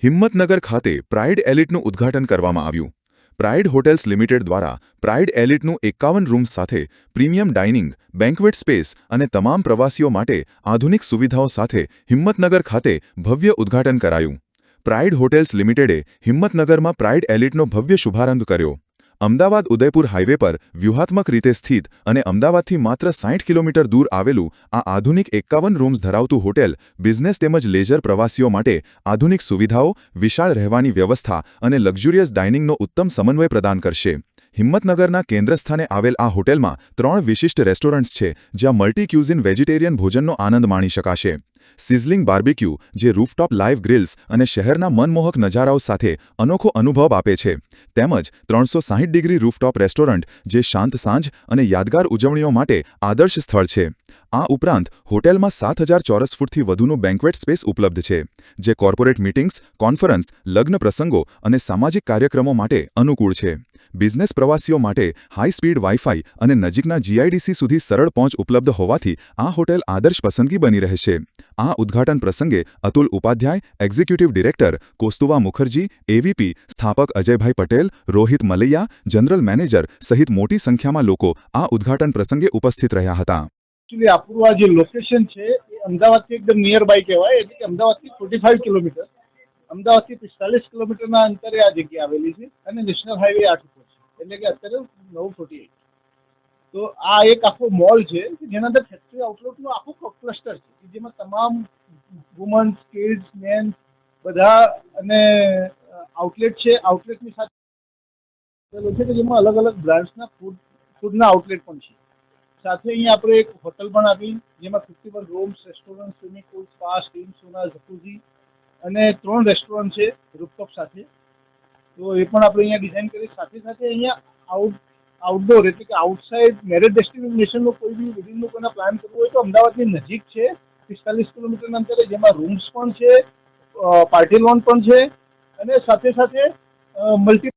હિંમતનગર ખાતે પ્રાઇડ એલિટનું ઉદ્ઘાટન કરવામાં આવ્યું. પ્રાઇડ હોટેલ્સ લિમિટેડ દ્વારા પ્રાઇડ એલિટનું 51 રૂમ્સ સાથે પ્રીમિયમ ડાઇનિંગ, બેન્ક્વેટ સ્પેસ અને તમામ પ્રવાસીઓ માટે આધુનિક સુવિધાઓ સાથે હિંમતનગર ખાતે ભવ્ય ઉદ્ઘાટન કરાયું. પ્રાઇડ હોટેલ્સ લિમિટેડે હિંમતનગરમાં પ્રાઇડ એલિટનો ભવ્ય શુભારંભ કર્યો. અમદાવાદ-ઉદયપુર હાઇવે પર વ્યૂહાત્મક રીતે સ્થિત અને અમદાવાદથી માત્ર 60 કિલોમીટર દૂર આવેલું આ આધુનિક 51 રૂમ્સ ધરાવતું હોટેલ બિઝનેસ તેમજ લેઝર પ્રવાસીઓ માટે આધુનિક સુવિધાઓ, વિશાળ રહેવાની વ્યવસ્થા અને લક્ઝુરિયસ ડાઇનિંગનો ઉત્તમ સમન્વય પ્રદાન કરશે. હિંમતનગરના કેન્દ્રસ્થાને આવેલ આ હોટેલમાં 3 વિશિષ્ટ રેસ્ટોરન્ટ્સ છે, જ્યાં મલ્ટી ક્યુઝિન વેજીટેરિયન ભોજનનો આનંદ માણી શકાશે. સિઝલિંગ બાર્બિક્યુ, જે રૂફટોપ લાઇવ ગ્રિલ્સ અને શહેરના મનમોહક નજારાઓ સાથે અનોખો અનુભવ આપે છે, તેમજ 360 ડિગ્રી રૂફટોપ રેસ્ટોરન્ટ, જે શાંત સાંજ અને યાદગાર ઉજવણીઓ માટે આદર્શ સ્થળ છે. આ ઉપરાંત હોટેલમાં 7000 ચોરસ ફૂટથી વધુનું બેન્ક્વેટ સ્પેસ ઉપલબ્ધ છે, જે કોર્પોરેટ મીટિંગ્સ, કોન્ફરન્સ, લગ્ન પ્રસંગો અને સામાજિક કાર્યક્રમો માટે અનુકૂળ છે. બિઝનેસ પ્રવાસીઓ માટે હાઈ સ્પીડ વાઇફાઈ અને નજીકના જીઆઈડીસી સુધી સરળ પહોંચ ઉપલબ્ધ હોવાથી આ હોટેલ આદર્શ પસંદગી બની રહેશે. આ ઉદ્ઘાટન પ્રસંગે Atul Upadhyay, executive director, Kaustubha Mukherjee, AVP, સ્થાપક અજયભાઈ પટેલ, રોહિત મલૈયા, જનરલ મેનેજર સહિત મોટી સંખ્યામાં લોકો આ ઉદ્ઘાટન પ્રસંગે ઉપસ્થિત રહ્યા હતા. એકચ્યુઅલી આપણું આ જે લોકેશન છે એ અમદાવાદથી એકદમ નિયર બાય કહેવાય, એટલે કે અમદાવાદથી 45 કિલોમીટર, અમદાવાદથી 45 કિલોમીટરના અંતરે આ જગ્યા આવેલી છે અને નેશનલ હાઈવે 8 ઉપર છે, એટલે કે અત્યારે 948. તો આ એક આખો મોલ છે જેના અંદર ફેક્ટરી આઉટલેટનો આખો ક્લસ્ટર છે, કે જેમાં તમામ વુમન્સ, કિડ્સ, મેન બધા અને આઉટલેટ છે. આઉટલેટની સાથે છે કે જેમાં અલગ અલગ બ્રાન્ડ્સના ફૂડના આઉટલેટ પણ છે. સાથે અહીંયા આપણે એક હોટલ પણ આપી, જેમાં 51 rooms, restaurant, swimming pool, spa, steam sauna, jacuzzi અને 3 રેસ્ટોરન્ટ છે રૂફટોપ સાથે. તો એ પણ આપણે અહીંયા ડિઝાઇન કરી. સાથે સાથે અહીંયા આઉટડોર એટલે કે આઉટસાઇડ મેરેજ ડેસ્ટિનેશનનો કોઈ બી વેડિંગનો કોઈના પ્લાન કરવો હોય તો અમદાવાદની નજીક છે, 45 કિલોમીટરના અંતરે, જેમાં રૂમ્સ પણ છે, પાર્ટી લોન પણ છે અને સાથે સાથે મલ્ટી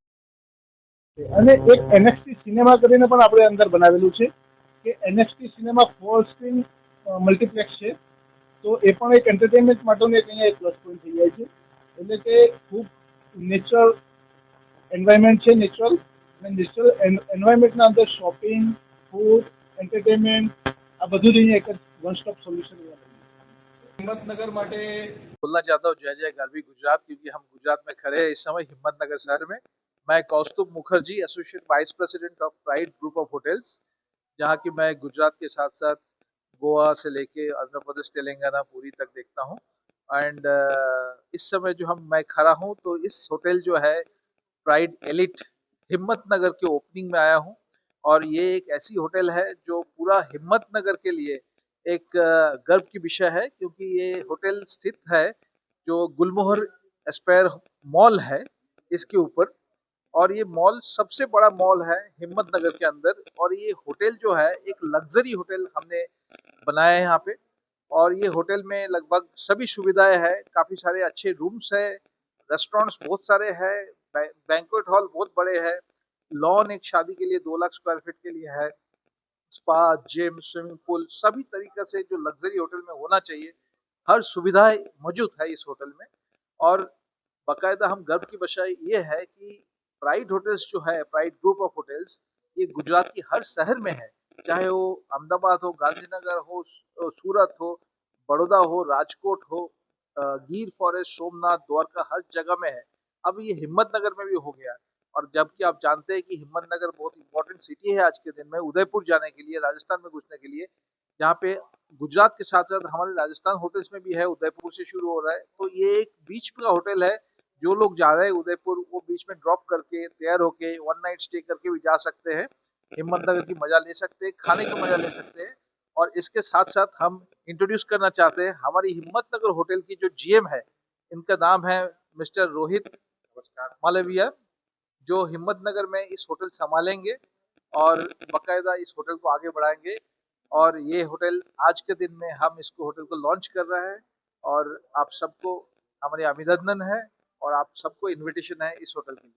અને એક એનએક્સટી સિનેમા કરીને પણ આપણે અંદર બનાવેલું છે, કે એનએક્સટી સિનેમા 4 સ્ક્રીન મલ્ટીપ્લેક્સ છે. તો એ પણ એક એન્ટરટેનમેન્ટ માટેનું એક અહીંયા એક પ્લસ પોઈન્ટ થઈ જાય છે. એટલે કે ખૂબ નેચરલ એન્વાયરમેન્ટ છે, નેચરલ એન્વાયરમેન્ટના અંદર શોપિંગ, ફૂડ, એન્ટરટેનમેન્ટ આ બધું જ અહીંયા એક જ વન स्टॉप सोल्यूशन हिम्मतनगर माटे बोलना चाहता हूँ जय जय गरवी गुजरात, क्योंकि हम गुजरात में खड़े हैं इस समय हिम्मतनगर शहर में. मैं Kaustubh Mukherjee, associate vice president of Pride Group of Hotels, जहाँ की मैं गुजरात के साथ साथ गोवा से लेके आंध्र प्रदेश, तेलंगाना पूरी तक देखता हूँ. एंड इस समय जो मैं खड़ा हूँ तो इस होटल जो है प्राइड एलिट हिम्मतनगर के ओपनिंग में आया हूँ. और ये एक ऐसी होटल है जो पूरा हिम्मतनगर के लिए एक गर्व की विषय है, क्योंकि ये होटल स्थित है जो गुलमोहर एस्पायर मॉल है इसके ऊपर. और ये मॉल सबसे बड़ा मॉल है हिम्मतनगर के अंदर. और ये होटल जो है एक लग्जरी होटल हमने बनाया है यहाँ पे. और ये होटल में लगभग सभी सुविधाएं हैं, काफी सारे अच्छे रूम्स है, रेस्टोरेंट्स बहुत सारे हैं, बैंक्वेट हॉल बहुत बड़े हैं, लॉन एक शादी के लिए 2 लाख स्क्वायर फीट के लिए है, स्पा, जिम, स्विमिंग पूल, सभी तरीके से जो लग्जरी होटल में होना चाहिए हर सुविधाएं मौजूद है इस होटल में. और बाकायदा हम गर्व की विषय ये है कि प्राइड होटल्स जो है, प्राइड ग्रुप ऑफ होटल्स, ये गुजरात की हर शहर में है, चाहे वो अहमदाबाद हो, गांधीनगर हो, सूरत हो, बड़ौदा हो, राजकोट हो, गिर फॉरेस्ट, सोमनाथ, द्वारका, हर जगह में है. अब ये हिम्मतनगर में भी हो गया. और जबकि आप जानते हैं कि हिम्मतनगर बहुत इंपॉर्टेंट सिटी है आज के दिन में उदयपुर जाने के लिए, राजस्थान में घुसने के लिए, जहाँ पे गुजरात के साथ साथ हमारे राजस्थान होटल्स में भी है, उदयपुर से शुरू हो रहा है. तो ये एक बीच का होटल है, जो लोग जा रहे हैं उदयपुर वो बीच में ड्रॉप करके तैयार होके 1 नाइट स्टे करके भी जा सकते हैं, हिम्मतनगर की मजा ले सकते हैं, खाने की मजा ले सकते हैं. और इसके साथ साथ हम इंट्रोड्यूस करना चाहते हैं हमारी हिम्मतनगर होटल की जो जीएम है, इनका नाम है मिस्टर रोहित मालविया, जो हिम्मतनगर में इस होटल संभालेंगे और बाकायदा इस होटल को आगे बढ़ाएंगे. और ये होटल आज के दिन में हम इसको होटल को लॉन्च कर रहे हैं. और आप सबको हमारी अभिनंदन है और आप सबको इनविटेशन है इस होटल के लिए.